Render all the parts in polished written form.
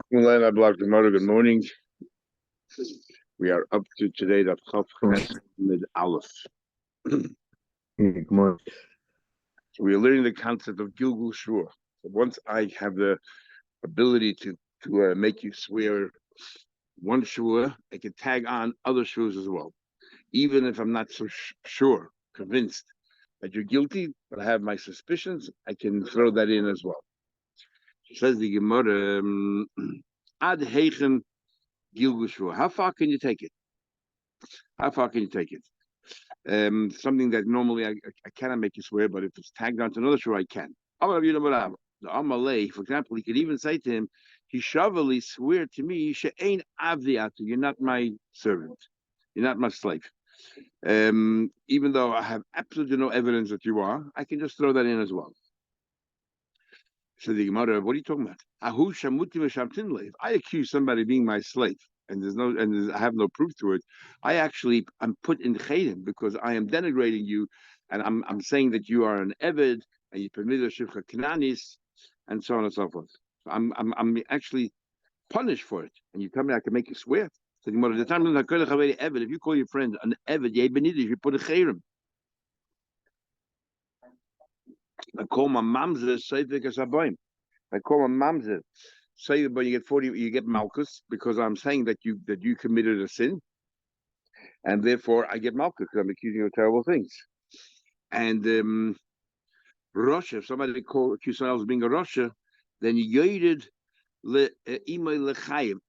Good morning. We are up to today that Chaf Mid Aleph. Good morning. So we are learning the concept of Gilgul Shur. So once I have the ability to make you swear one shur, I can tag on other shurs as well, even if I'm not so sure, convinced that you're guilty, but I have my suspicions. I can throw that in as well. Says the Gemara, Ad Heichen Gilgul Shur. How far can you take it? How far can you take it? Something that normally I cannot make you swear, but if it's tagged onto another shur, I can. The Amalei, for example, he could even say to him, he shavali swear to me, she'ain avdiatu, you're not my servant, you're not my slave. Even though I have absolutely no evidence that you are, I can just throw that in as well. So the Gemara, what are you talking about? If I accuse somebody of being my slave, and I have no proof to it, I'm put in chedim because I am denigrating you, and I'm saying that you are an eved and you permit a shivcha knanis, and so on and so forth. So I'm actually punished for it, and you tell me I can make you swear. So the Gemara, the time eved, if you call your friend an eved, you put a chedim. I call my mamzer seifik as abayim. I call my mamzer. Say, but you get 40, you get malchus because I'm saying that you committed a sin, and therefore I get malchus because I'm accusing you of terrible things. And Rosh, if somebody accuse someone else of being a Rosh, then yoyed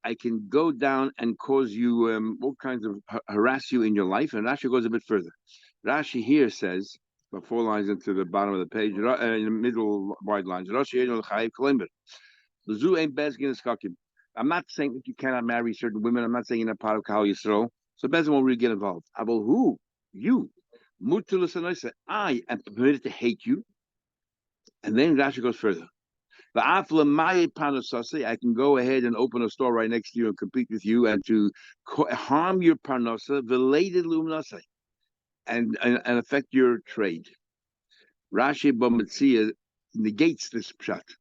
I can go down and cause you all kinds of harass you in your life. And Rashi goes a bit further. Rashi here says, about 4 lines into the bottom of the page, in the middle wide lines, I'm not saying that you cannot marry certain women. I'm not saying you're not part of Kahal Yisrael. So Bezin won't really get involved. Abel who? You. I am permitted to hate you. And then Rashi goes further. I can go ahead and open a store right next to you and compete with you and to harm your parnasa, related luminasa, and affect your trade. Rashi Bamitzia negates this pshat.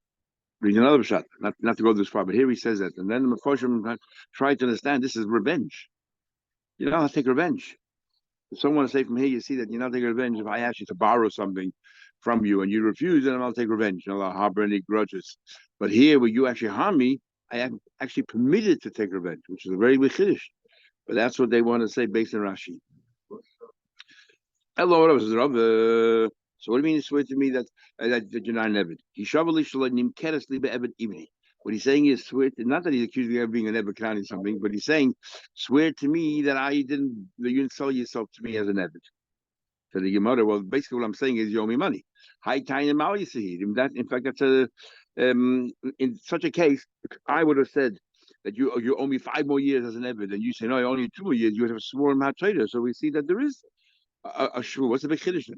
Read another shot, not to go this far, but here he says that. And then the Mephoshim try to understand this is revenge. You know how to take revenge. If someone say from here, you see that you're not taking revenge. If I ask you to borrow something from you and you refuse, then I'll take revenge. I'll harbor any grudges. But here, where you actually harm me, I am actually permitted to take revenge, which is a very big chiddush. But that's what they want to say based on Rashi. Hello, Rav. So what do you mean you swear to me that you're not an Eved? What he's saying is swear to, not that he's accusing me of being an Eved counting something, but he's saying swear to me that you didn't sell yourself to me as an Eved. So the Gemara, well, basically what I'm saying is you owe me money. High time and Mali Sahid. In fact, that's in such a case, I would have said that you owe me 5 more years as an Eved, and you say no, I only 2 more years. You would have sworn Matrader. So we see that there is a shul. What's the big chiddush?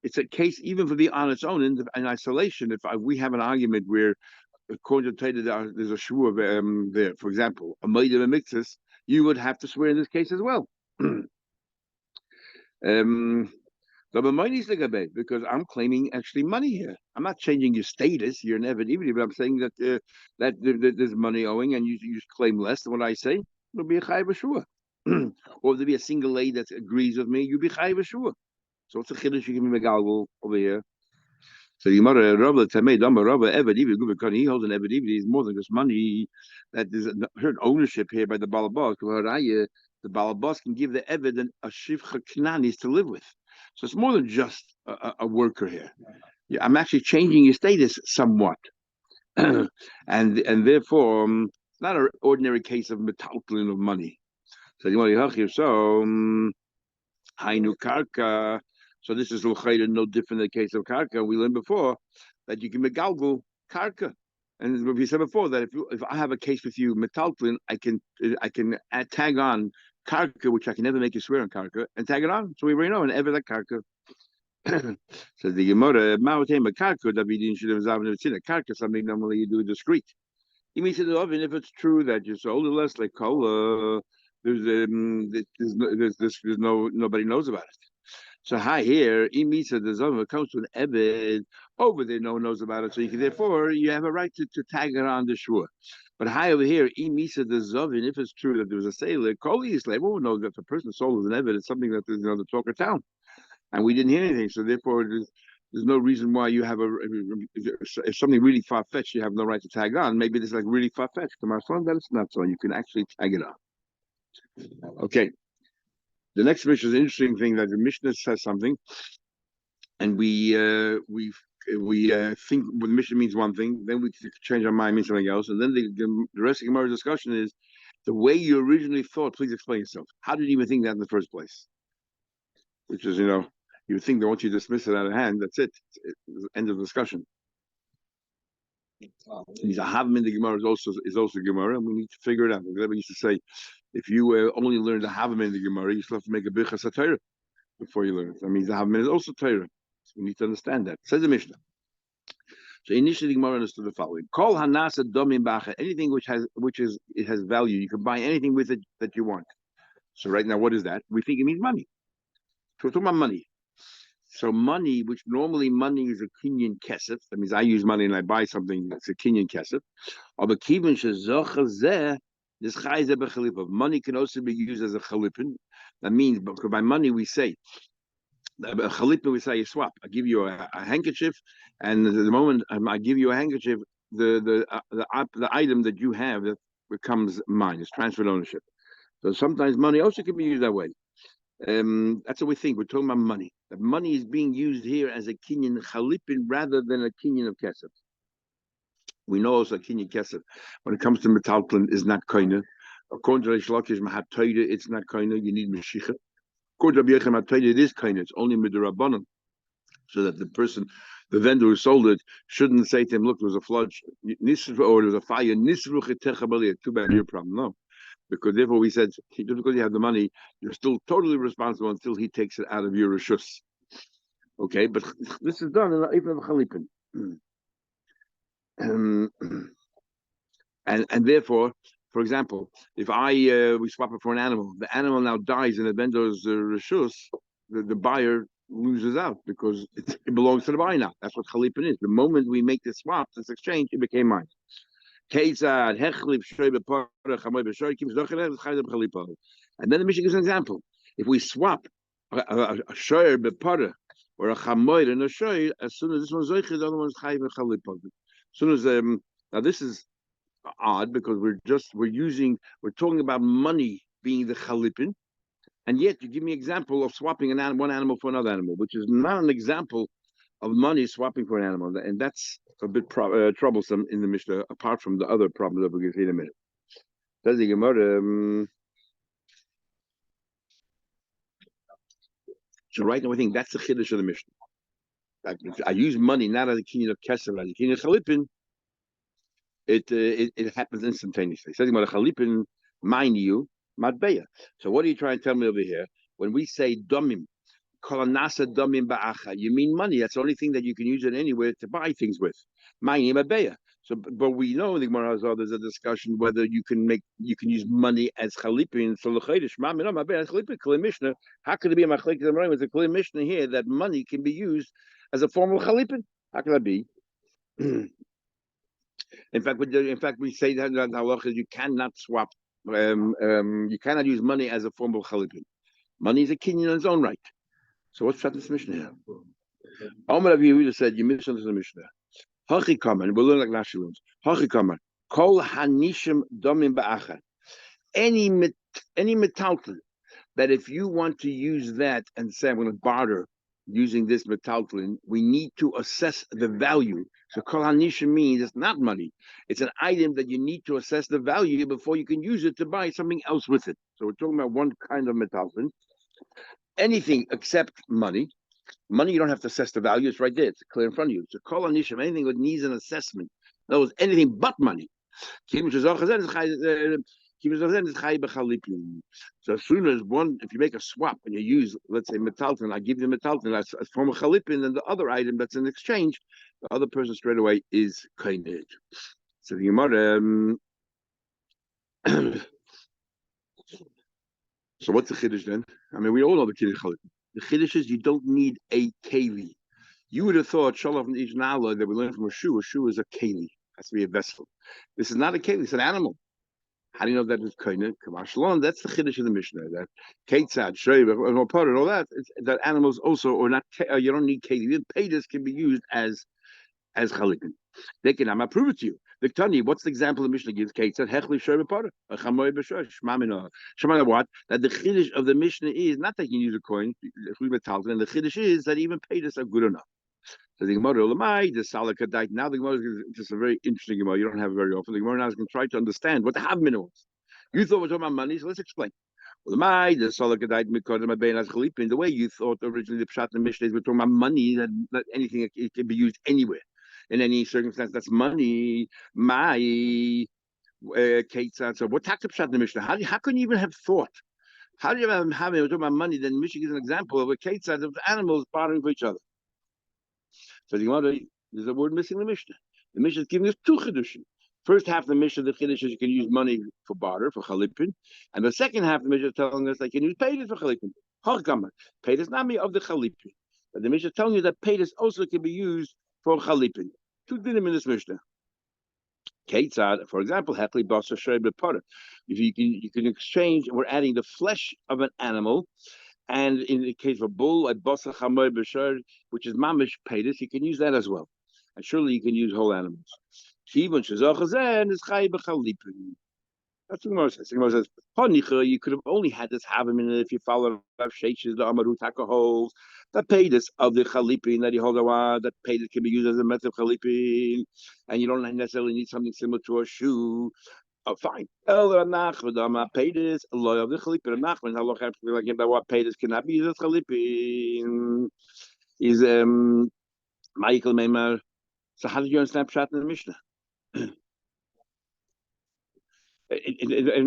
It's a case even for the on its own in isolation. If we have an argument where, according to Torah, there's a shul there, for example, a meidah mixus, you would have to swear in this case as well. Because I'm claiming actually money here. I'm not changing your status. You're an Eved, but I'm saying that that there's money owing, and you claim less than what I say. It'll be a chayv b'shua. Or if there be a single lady that agrees with me, you'll be chayv b'shua. So what's the chiddush you give me megalgal over here? So the mother Rabba Tamei Dama Rabba Eved Ibn he holds an Eved Ibn is more than just money. That there's a ownership here by the Balabas. The Balabas can give the Eved a shivcha knanis to live with. So it's more than just a worker here. Yeah, I'm actually changing your status somewhat, and therefore it's not an ordinary case of metaltlin of money. So you want to so hainu karka. So this is no different than the case of karka. We learned before that you can megalgal karka, and we said before that if I have a case with you metaltlin, I can tag on karka, which I can never make you swear on karka, and tag it on. So we already know and ever that karka. So the Gemara Ma'otem karka that we didn't should have karka something normally you do discreet. He means that even if it's true that you sold it less like cola, there's nobody knows about it. So hi here, Imisa the Zoma comes to an Ebed Over there, no one knows about it, so therefore you have a right to tag it on the shua. But high over here, imisa the zovin. If it's true that there was a sailor, koli is like, well, no, that the person sold as an evidence something that there's the talk of town, and we didn't hear anything. So therefore, there's no reason why you have if something really far fetched, you have no right to tag on. Maybe this is like really far fetched. To my son, that it's not so. You can actually tag it on. Okay. The next Mishnah is an interesting thing that the Mishnah says something, and we think when the Mishnah means one thing, then we change our mind, means something else, and then the rest of the Gemara's discussion is the way you originally thought. Please explain yourself. How did you even think that in the first place? Which is, you would think that once you dismiss it out of hand, that's it. It's end of discussion. He's a Havim in the Gemara is also Gemara, and we need to figure it out. The Rebbe used to say, if you only learn the Havim in the Gemara, you still have to make a Birchas HaTorah before you learn it. That means the Havim is also Torah. So we need to understand that. Says the Mishnah. So initially the Gemara understood the following: Kol hanasa domim bacha, anything which has value. You can buy anything with it that you want. So right now, what is that? We think it means money. So we're talking about money. So money, which normally money is a kinyan kesef. That means I use money and I buy something that's a kinyan kesef. Money can also be used as a chalipin. That means, because by money we say, chalipin we say you swap. I give you a handkerchief, and the moment I give you a handkerchief, the item that you have that becomes mine. It's transferred ownership. So sometimes money also can be used that way. That's what we think. We're talking about money. That money is being used here as a kinyan chalipin rather than a kinyan of kesef. We know also a kinyan kesef, when it comes to metaltlin, is not koine. According to Reish Lakish, mahat toida, it's not koine. You need meshicha. According to Rabbi Yechim, mahat toida, it is koine. It's only midrabanan, so that the vendor who sold it, shouldn't say to him, "Look, there was a flood, or there was a fire. Too bad, your problem." No. Because therefore we said, just because you have the money, you're still totally responsible until he takes it out of your reshus. Okay, but this is done even in the chalipin. And therefore, for example, if we swap it for an animal, the animal now dies in the vendor's reshus, the buyer loses out because it belongs to the buyer now. That's what chalipin is. The moment we make this swap, this exchange, it became mine. And then the Mishnah gives an example. If we swap a shoyer bepara or a chamoyer and a shoyer, as soon as this one's zoiche, the other one's chayiv b'chalipah. As soon as now this is odd because we're talking about money being the chalipin, and yet you give me an example of swapping one animal for another animal, which is not an example of money swapping for an animal, and that's a bit troublesome in the Mishnah, apart from the other problems that we're going to see in a minute. Does the Gemara? So right now, I think that's the chiddush of the Mishnah. I use money not as a kinyan of kesef, as a kinyan of chalipin. It happens instantaneously. Says about a chalipin, mind you, matbeya. So what are you trying to tell me over here? When we say domim, you mean money? That's the only thing that you can use it anywhere to buy things with. So, but we know in the Gemara there's a discussion whether you can use money as chalipin. So how could it be a machlekes? It's a clear Mishnah here that money can be used as a form of chalipin. How can that be? In fact, we say that halacha you cannot swap. You cannot use money as a form of chalipin. Money is a kinyan in its own right. So what's this Mishnah here? Omar Rav Yehuda said, you misunderstood the Mishnah. Hachi kamar, we'll learn like Rashi learns. Hachi kamar, kol hanishim domim ba'achar. Any metalton, that if you want to use that and say, I'm going to barter using this metalton, we need to assess the value. So kol hanishim means it's not money. It's an item that you need to assess the value before you can use it to buy something else with it. So we're talking about one kind of metalton. Anything except money. Money, you don't have to assess the value. It's right there. It's clear in front of you. So kol hanishim, anything that needs an assessment. In other words, anything but money. So as soon as if you make a swap and you use, let's say, metalton, I give you metalton as a form of chalipin, and the other item that's in exchange, the other person straight away is kained. So the Gemara. So what's the chiddush then? I mean, we all know the chiddush chalipin. The chiddush is you don't need a keli. You would have thought Shalom from each Nala that we learned from a shoe is a keli, has to be a vessel. This is not a keli, it's an animal. How do you know that it's koine? Kamar that's the chiddush of the Mishnah. That ketzad, shoyv, and all that. That animals also, or not, you don't need keli. Paydas can be used as chalikin. They can, I'm prove it to you. The Tani, what's the example the Mishnah gives? Ketzad, hechli, shoyv, potter, a chamoy b'shosh, shmamina. Shemana what? That the chiddush of the Mishnah is not that you can use a coin, and the chiddush is that even paydas are good enough. So the Gemara Olamai, the Salakadite. Now the Gemara is just a very interesting Gemara. You don't have it very often. The Gemara now is going to try to understand what the Havmin was. You thought we're talking about money, so let's explain. Olamai, the Salakadite, the way you thought originally the Pshat and Mishnah is we're talking about money, that anything it can be used anywhere. In any circumstance, that's money. Ketzad. So what takes Pshat and Mishnah? How can you even have thought? How do you have we're talking about money? Then Mishnah gives an example of a Ketzad of animals bartering for each other. So the Gemara, there's a word missing in the Mishnah. The Mishnah is giving us two chiddushin. First half of the Mishnah, the chiddush is you can use money for barter, for chalipin. And the second half of the Mishnah is telling us that you can use paydas for chalipin. Hachgamar. Paydas not me of the chalipin. But the Mishnah is telling you that paydas also can be used for chalipin. Two dinim in this Mishnah. Ketzad, for example, hechli basa shoyb potter. If you can exchange, we're adding the flesh of an animal. And in the case of a bull, a basa chamoy b'shar, which is mamish paydas, you can use that as well. And surely you can use whole animals. Kivon shezochazen is chay b'chalipin. That's what the Gemara says. The Gemara says, "Hanicha, you could have only had this have in it if you follow Rav Sheiches the Amaru Taka holds the paydas of the chalipin that you hold on. That paydas can be used as a method of chalipin, and you don't necessarily need something similar to a shoe." Oh, fine. El Nachman, Paydas, Loy of the Chalipin, Nachman, how long have to be like that? What Paydas cannot be used as Chalipin is Michael Meimar. So, how did you understand Pshat in the Mishnah?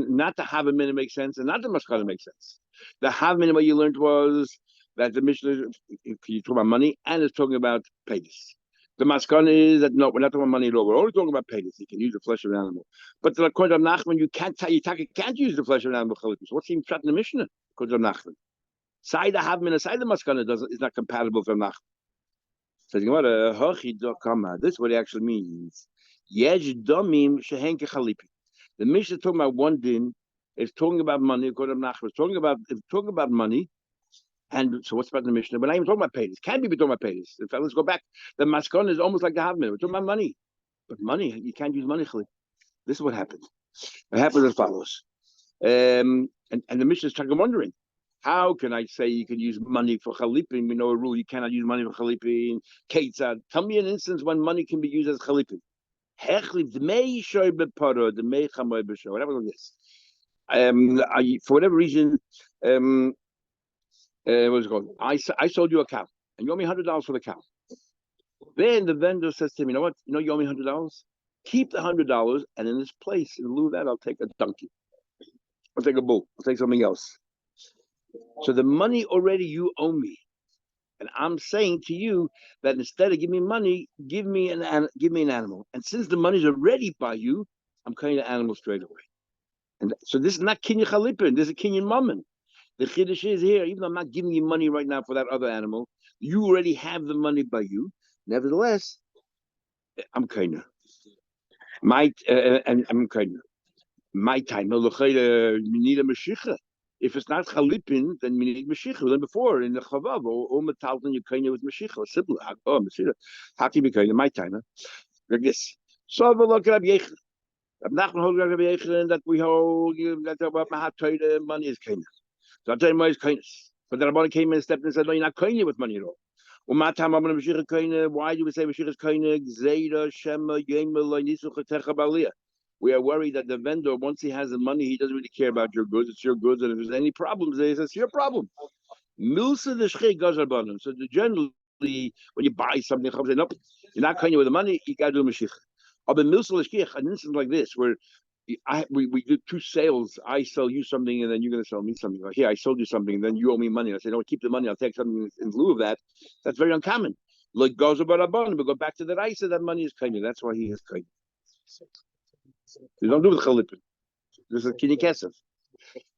Not the have a minute makes sense, and not the Mashkala makes sense. The have minute what you learned was that the Mishnah, you talk about money, and it's talking about Paydas. The maskana is that no, we're not talking about money at all. We're only talking about paydas. You can use the flesh of an animal, but according to Nachman, you can't use the flesh of an animal. So what's even shot in the Mishnah? According to Nachman, side havmin aside the maskana is not compatible for Nachman. So this is what it actually means. Yesh domim shehen kechalipin. The Mishnah talking about one din is talking about money. According to Nachman, it's talking about money. And so what's about the Mishnah? We're not even talking about paydas. Can't be talking about paydas. In fact, let's go back. The maskon is almost like the havmin. We're talking about money. But money, you can't use money. This is what happens. It happens as follows. And the Mishnah is wondering, how can I say you can use money for chalipin? We know a rule, you cannot use money for chalipin. Ketzad. Tell me an instance when money can be used as chalipin. Whatever it is. For whatever reason, what's it called? I sold you a cow, and you owe me $100 for the cow. Then the vendor says to me, "You know what? You owe me $100. Keep the $100, and in this place, in lieu of that, I'll take a donkey. I'll take a bull. I'll take something else. So the money already you owe me, and I'm saying to you that instead of give me money, give me an animal. And since the money's already by you, I'm cutting the animal straight away. And so this is not kinyan chalipin. This is kinyan mammon. The chiddush is here, even though I'm not giving you money right now for that other animal, you already have the money by you. Nevertheless, I'm kinda. And I'm kinda. My time, we need a mashiach. If it's not chalipin, then we need mashiach. Than before in the chavav or metalton, you kinda with mashiach. Simple. Oh, mashiach. How can you be kinda? My time, like this. So look at Yechon. I'm not going to hold Yechon that we hold that about my money is kinda. So I'll tell you, money is kindness. But the Rabbanah came in and stepped in and said, no, you're not kindly with money at all. Why do we say Mashiach is kindness? We are worried that the vendor, once he has the money, he doesn't really care about your goods. It's your goods. And if there's any problems, he says, it's your problem. So generally, when you buy something, nope, you're not kindly with the money, you got to do Mashiach. An instance like this, where we do two sales. I sell you something, and then you're going to sell me something. Like, here, I sold you something, and then you owe me money. I say, no, keep the money. I'll take something in lieu of that. That's very uncommon. Like goes about a bond, but go back to that. I said that money is kind. That's why he is kind. You don't do with chalipin. This is kini kesef.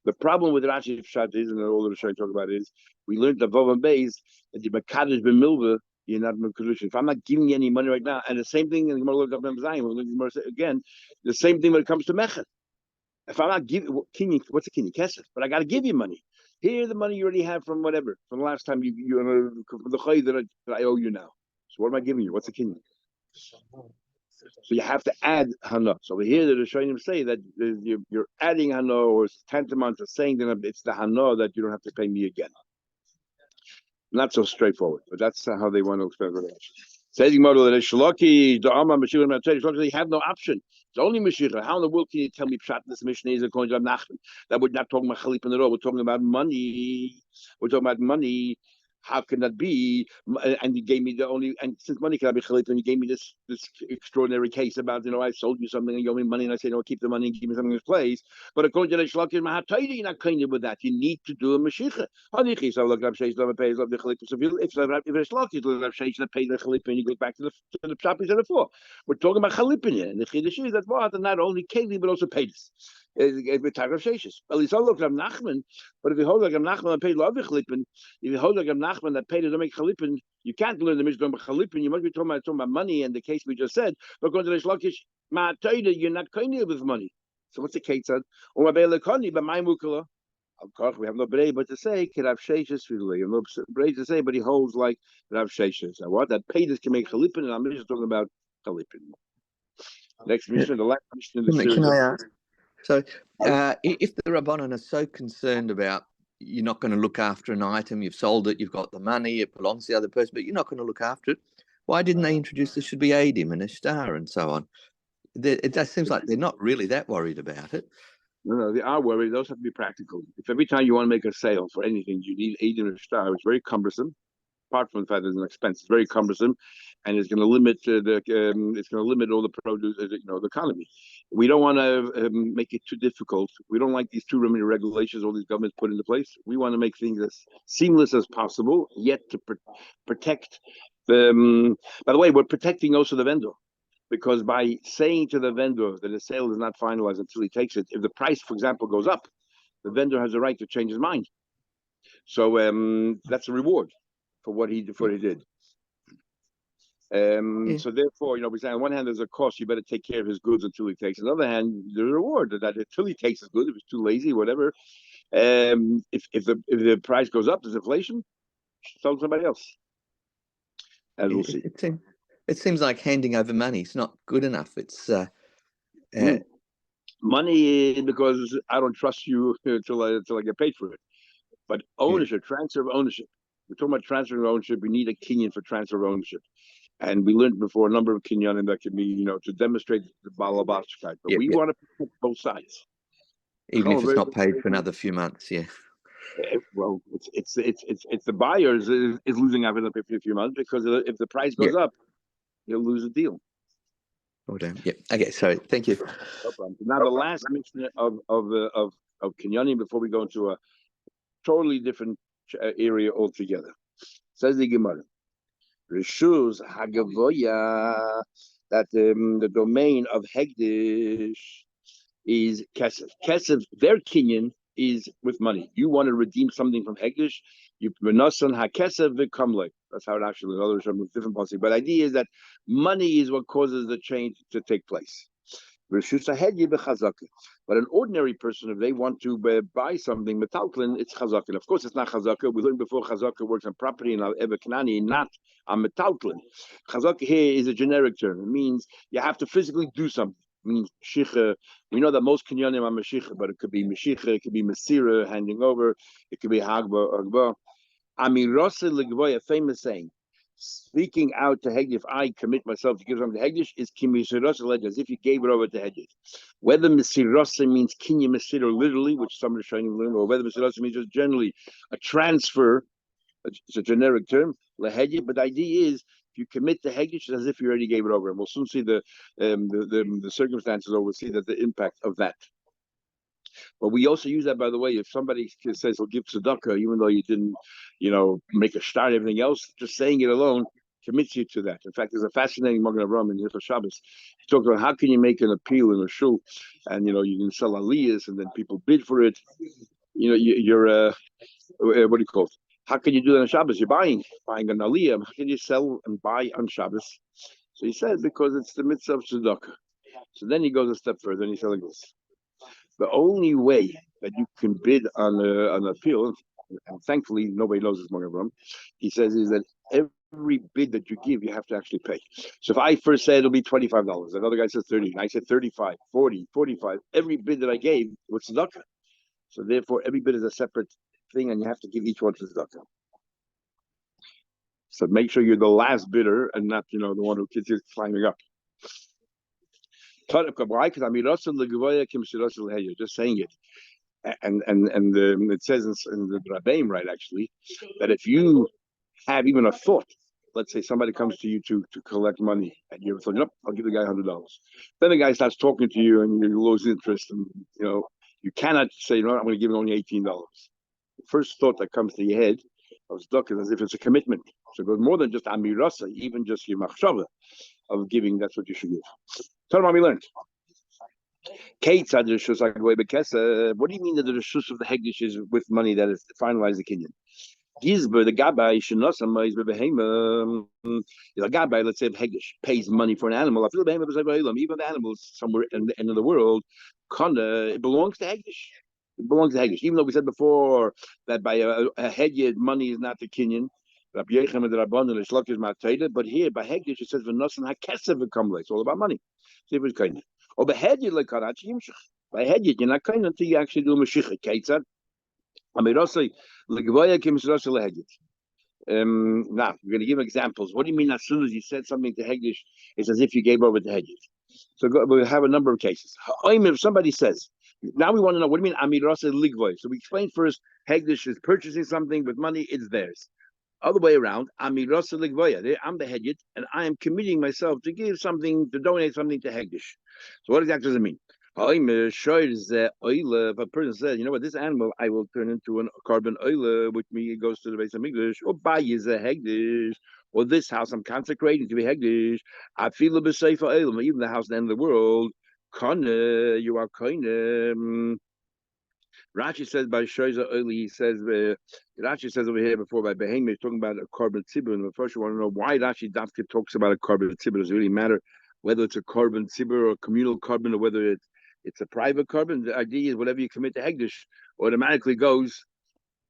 The problem with Rashi Pshat is, and all of the Shai talk about is, we learned the Vav and Beis that the Makadosh b'milva you're not Mekudush. If I'm not giving you any money right now, and the same thing in the Gemara again, the same thing when it comes to Mechat. If I'm not giving what's a kinyan? Kesef, but I got to give you money. Here, the money you already have from whatever, from the last time you from the chay that I owe you now. So what am I giving you? What's a kinyan? So you have to add hana. So over here, the Rishonim say that you're adding hana, or it's tantamount to saying that it's the hana that you don't have to pay me again. Not so straightforward, but that's how they want to explain it. Says the model that Shloki, the Amma Mashiach, they have no option. It's only Mashiach. How in the world can you tell me Pshat this mission is according to Nachman? That we're not talking about Chalip in the road. We're talking about money. We're talking about money. How can that be? And you gave me the only, and since money cannot be Chalip, and you gave me this extraordinary case about, I sold you something and you owe me money, and I say, no, keep the money and give me something in its place. But according to the Shloki, you're not kind with that. You need to do a Mashiach. If it's Shloki, that pays the Chalip, and you go back to the shop we said before. We're talking about Chalip here, and the Chiddush is that not only Keli, but also pays. With Tagrav Sheishes. Well, he's all look at Nachman, but if you hold like Nachman and paid Lavi Chalipin, if you hold like Nachman that paid to make Chalipin, you can't learn the Mishnah about Chalipin. You must be talking about money and the case we just said. But going to the Shlokish, you're not kind with money. So what's the case said? But my mukala. Of course, we have no brei, but to say Rav Sheishes really, no brei to say, but he holds like Rav Sheishes. And what that paid can make Chalipin, and I'm just talking about Chalipin. Next Mishnah, the last Mishnah in the series. Can I ask? So, if the Rabbanan are so concerned about you're not going to look after an item, you've sold it, you've got the money, it belongs to the other person, but you're not going to look after it, why didn't they introduce there should be Adim and a star and so on? It just seems like they're not really that worried about it. No, they are worried. Those have to be practical. If every time you want to make a sale for anything, you need Adim and a star, it's very cumbersome. Apart from the fact that it's an expense, it's very cumbersome, and it's going to limit it's going to limit all the produce, the economy. We don't want to make it too difficult. We don't like these too many regulations all these governments put into place. We want to make things as seamless as possible, yet to protect the. By the way, we're protecting also the vendor, because by saying to the vendor that the sale is not finalized until he takes it, if the price, for example, goes up, the vendor has a right to change his mind. So that's a reward for what he did. So therefore, we say on one hand there's a cost, you better take care of his goods until he takes it. On the other hand, there's a reward that until he takes his goods, if he's too lazy, whatever. If the price goes up, there's inflation, sell to somebody else. As we'll see. It seems like handing over money is not good enough. It's money because I don't trust you until I get paid for it. But ownership, transfer of ownership. We're talking about transfer of ownership. We need a kinyan for transfer of ownership. And we learned before a number of kinyanim that can be, to demonstrate the balabashkai. But we want to protect both sides. Even if it's not paid for another few months, Well, it's the buyer is losing out in a few months, because if the price goes up, he'll lose a deal. Oh damn. Yeah. Okay. Sorry. Thank you. No problem. Now the last mention of kinyanim before we go into a totally different area altogether. Says the Gemara, Rishus Hagavoya, that the domain of Hegdish is Kesef. Kesef, their kinyan is with money. You want to redeem something from Hegdish, you Menasan HaKesef V'Kamlek. That's how it actually is. Others have different policy. But the idea is that money is what causes the change to take place. But an ordinary person, if they want to buy something, metalklin, it's chazaka. Of course, it's not chazaka. We learned before chazaka works on property and Eva Kanani, not on metalklin. Chazaka here is a generic term. It means you have to physically do something. It means shicha. We know that most kinyanim are meshicha, but it could be meshicha, it could be mesira, handing over, it could be hagba or agba. Amirose legvoy, a famous saying. Speaking out to Hegdish, if I commit myself to give something to Hegdish, is kimisirasa, as if you gave it over to Hegdish. Whether misirasa means kinya misir literally, which some are showing, or whether misirasa means just generally a transfer, it's a generic term, lehegdish. But the idea is, if you commit to Hegdish, it's as if you already gave it over, and we'll soon see the circumstances, or we'll see that the impact of that. But we also use that, by the way, if somebody says he'll give tzedakah, even though you didn't, make a start, everything else, just saying it alone commits you to that. In fact, there's a fascinating Magen Avraham in Hilchos Shabbos. He talks about how can you make an appeal in a shul, and you can sell aliyahs, and then people bid for it. You're what do you call it? How can you do that on Shabbos? You're buying an aliyah. How can you sell and buy on Shabbos? So he said, because it's the mitzvah of tzedakah. So then he goes a step further and he said like this. The only way that you can bid on an appeal, and thankfully nobody knows this among them, he says, is that every bid that you give, you have to actually pay. So if I first said it'll be $25, another guy says 30, and I said 35, 40, 45, every bid that I gave was tzedakah. So therefore, every bid is a separate thing, and you have to give each one to tzedakah. So make sure you're the last bidder and not, the one who keeps climbing up. Why? Because just saying it. And it says in the Rabbeim, right, actually, that if you have even a thought, let's say somebody comes to you to collect money, and you're thinking, nope, I'll give the guy $100. Then the guy starts talking to you, and you lose interest, and you cannot say, no, I'm going to give him only $18. The first thought that comes to your head of tzedakah is as if it's a commitment. So it goes more than just amirasa, even just your machshava of giving. That's what you should give. Tell them what we learned. What do you mean that the reshus of the hegdish is with money that is to finalize the kinyan? Gizber, the gabbai, the gabbai, let's say hegdish pays money for an animal. Even the animals somewhere in the end of the world, it belongs to hegdish. It belongs to hegdish. Even though we said before that by a hedyed money is not the kinyan. But here by hegdish it says v'nosan hakesev v'kamle. It's all about money. See if it's kind. Or by hedyed like karach yimshach. By hedyed you're not kind until you actually do a mashiach. Keitzad. Amirosay legvoya kimsrosay lehedyed. Now we're going to give examples. What do you mean? As soon as you said something to hegdish, it's as if you gave over to hedyed. So we'll have a number of cases. If somebody says, now we want to know what do you mean amirosay ligvoy. So we explained first, hegdish is purchasing something with money; it's theirs. Other way around, amirosay ligvoya. I'm the hedyed, and I am committing myself to give something, to donate something to hegdish. So what exactly does it mean? If a person says, you know what, this animal I will turn into a carbon oil, which means it goes to the base of English, or buy is a hegdish, or this house I'm consecrating to be hegdish. I feel a b'seifa oil, even the house at the end of the world. You are kind. Rashi says by Shoiza Oili, he says Rashi says over here before by Behemah, he's talking about a carbon tzibur. And first you want to know why Rashi Dafka talks about a carbon tzibur. Does it really matter whether it's a carbon tzibur or communal carbon or whether it's a private carbon? The idea is whatever you commit to hegdish automatically goes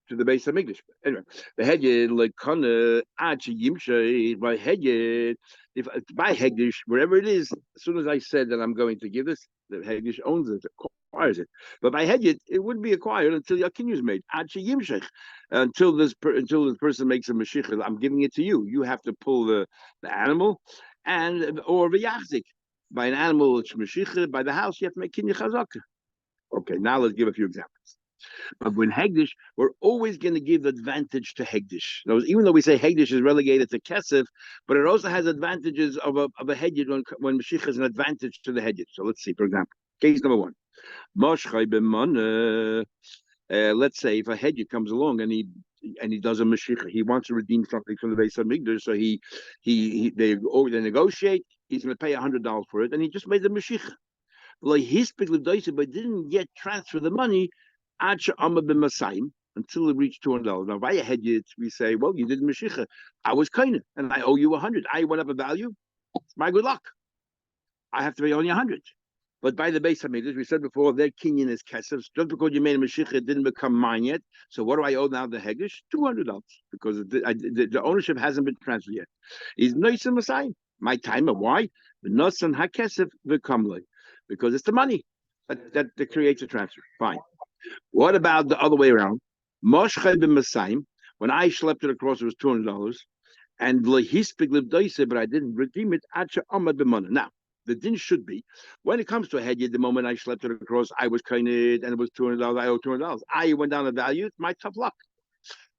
to the base of English. Anyway, the hegyed like kana yimshay by hegyed. If by hegdish, wherever it is, as soon as I said that I'm going to give this, the hegdish owns it, acquires it. But by hegyed, it wouldn't be acquired until yakin is made. Yimshay, until this person makes a mashiach, I'm giving it to you. You have to pull the animal, and or v'yachzik. By an animal, it's mashiach. By the house, you have to make kinyan chazaka. Okay, now let's give a few examples. But when hegdish, we're always going to give advantage to hegdish. Even though we say hegdish is relegated to kesef, but it also has advantages of a hegyed when mashiach has an advantage to the hegyed. So let's see, for example, case number one. Let's say if a hegyed comes along and he does a mashiach, he wants to redeem something from the base of Migdash, so they negotiate. He's going to pay $100 for it, and he just made the mashiach. But didn't yet transfer the money until it reached $200. Now, by a hegyed, we say, well, you did mashiach. I was kind, and I owe you 100. I went up a value. It's my good luck. I have to pay only 100. But by the base of English, we said before, their kinyan is kesef. Just because you made a mashiach, it didn't become mine yet. So what do I owe now the hegdish? $200 because the ownership hasn't been transferred yet. Is noisem masayim. My time, why? The nosan hakesef v'kamlei, because it's the money that creates a transfer. Fine. What about the other way around? Moshchay b'masayim. When I schlepped it across, it was $200, and lehispig livdoise, but I didn't redeem it. Acha amad b'mana. Now, the din should be when it comes to a hegyed, the moment I schlepped it across, I was kained, and it was $200. I owe $200. I went down the value. It's my tough luck.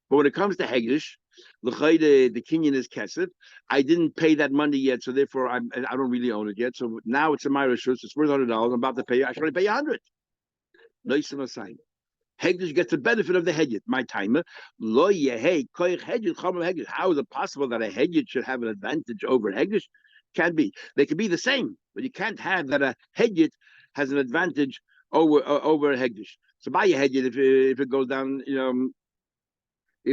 But when it comes to hegdish, the kinyan is kesef. I didn't pay that money yet, so therefore I don't really own it yet. So now it's a my reshus. It's worth $100. I'm about to pay. I should only pay $100. Noisem asayim. Hegdish gets the benefit of the hegyed. My timer, lo yehei koich hegyed chomam hegdish. How is it possible that a hegyed should have an advantage over hegdish? Can't be. They could be the same, but you can't have that a hegyed has an advantage over a hegdish. So by a hegyed, if it goes down,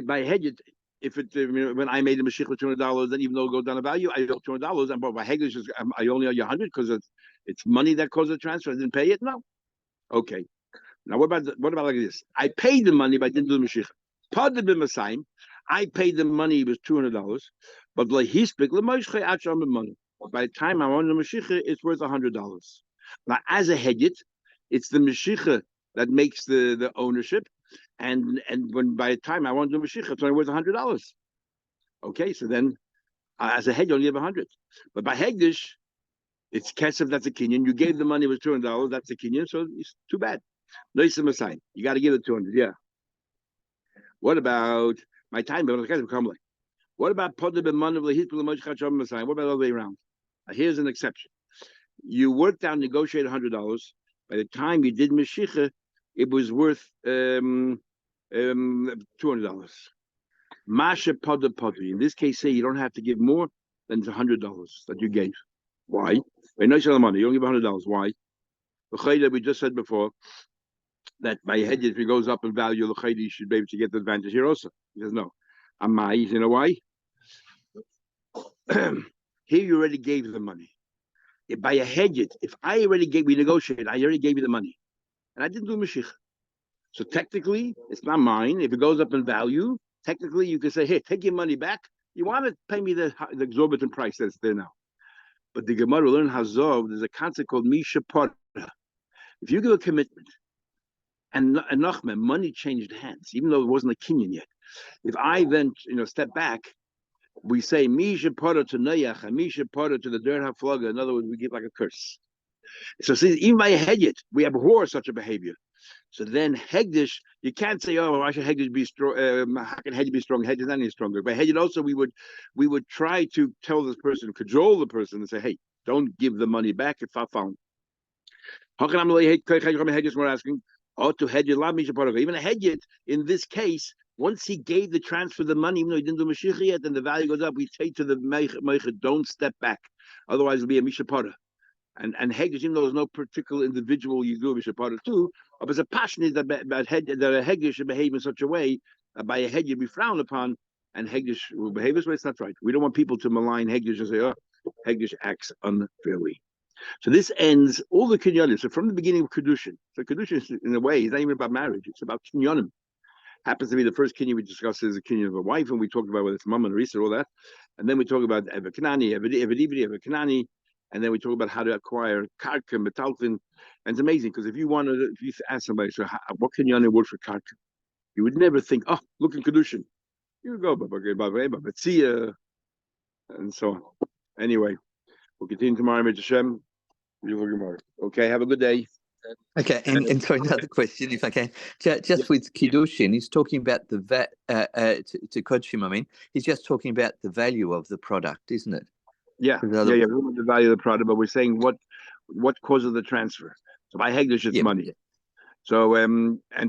By Heged, if it when I made a Mashiach with $200, then even though it goes down in value, I owe $200. And by Heged, I only owe you 100 because it's money that caused the transfer. I didn't pay it. No. Okay. Now what about like this? I paid the money, but I didn't do the Mashiach. Part of the I paid the money. It was $200, but like he speak the money. By the time I want the Mashiach, it's worth $100. Now, as a Heged, it's the Mashiach that makes the ownership, and when by the time I want the Mashiach, it's only worth $100. Okay, so then as a Heged, you only have 100. But by Hegdish, it's Kesef, that's a Kenyan. You gave the money, it was $200, that's a Kenyan, so it's too bad. No, you got to give it 200, yeah. What about my time? What about what about the other way around? Here's an exception. You worked out, negotiated $100. By the time you did Mashiach, it was worth $200. Masha Poda. In this case, say you don't have to give more than $100 that you gave. Why? You don't give $100. Why? We just said before that by Heged, if it goes up in value, you should be able to get the advantage here also. He says no. Amai, you know why? Here you already gave the money. By a Heged, if we negotiated, I already gave you the money. And I didn't do Mashiach. So technically, it's not mine. If it goes up in value, technically you can say, hey, take your money back. You want to pay me the exorbitant price that's there now. But the Gemara will learn Hazov, there's a concept called Misha Porta. If you give a commitment, and Nachman, money changed hands, even though it wasn't a Kenyan yet. If I then step back, we say Misha Porta to Neyach and Misha Porta to the Der HaFlaga. In other words, we give like a curse. So see, even by Heged, we abhor such a behavior. So then Hegdish, you can't say, oh, why should Hegdish be strong? How can Hegdish be strong? Hegdish is not any stronger. But Heged also, we would try to tell this person, cajole the person, and say, hey, don't give the money back if I found. How can Hegdish? We're asking, oh, to Heged, even a Heged in this case. Once he gave the transfer the money, even though he didn't do Mashiach yet, then the value goes up. We say to the Meicha, don't step back, otherwise it'll be a Mishapara. And Hegdish, even though there's no particular individual you do a Mishapara to, but it's a passion that a Hegdish should behave in such a way that by a Hegdish be frowned upon, and Hegdish will behave this way. It's not right. We don't want people to malign Hegdish and say, oh, Hegdish acts unfairly. So this ends all the kinyanim. So from the beginning of Kiddushin. So Kiddushin, in a way, is not even about marriage. It's about kinyanim. Happens to be the first kinyan we discussed is the kinyan of a wife, and we talked about whether it's mom and Risa, all that. And then we talk about Evakanani, Evakanani, and then we talk about how to acquire karka, metalkin. And it's amazing because if you ask somebody, so what kinyan works for karka? You would never think, oh, look in Kiddushin. You go, but see, and so on. Anyway, we'll continue tomorrow, Mr. Hashem. Okay, have a good day. Okay, and sorry, another question, if I can. Just with Kiddushin, he's talking about the to Kodshim, I mean, he's just talking about the value of the product, isn't it? Yeah. We want the value of the product, but we're saying what causes the transfer. So by Hegdish, it's money. So, and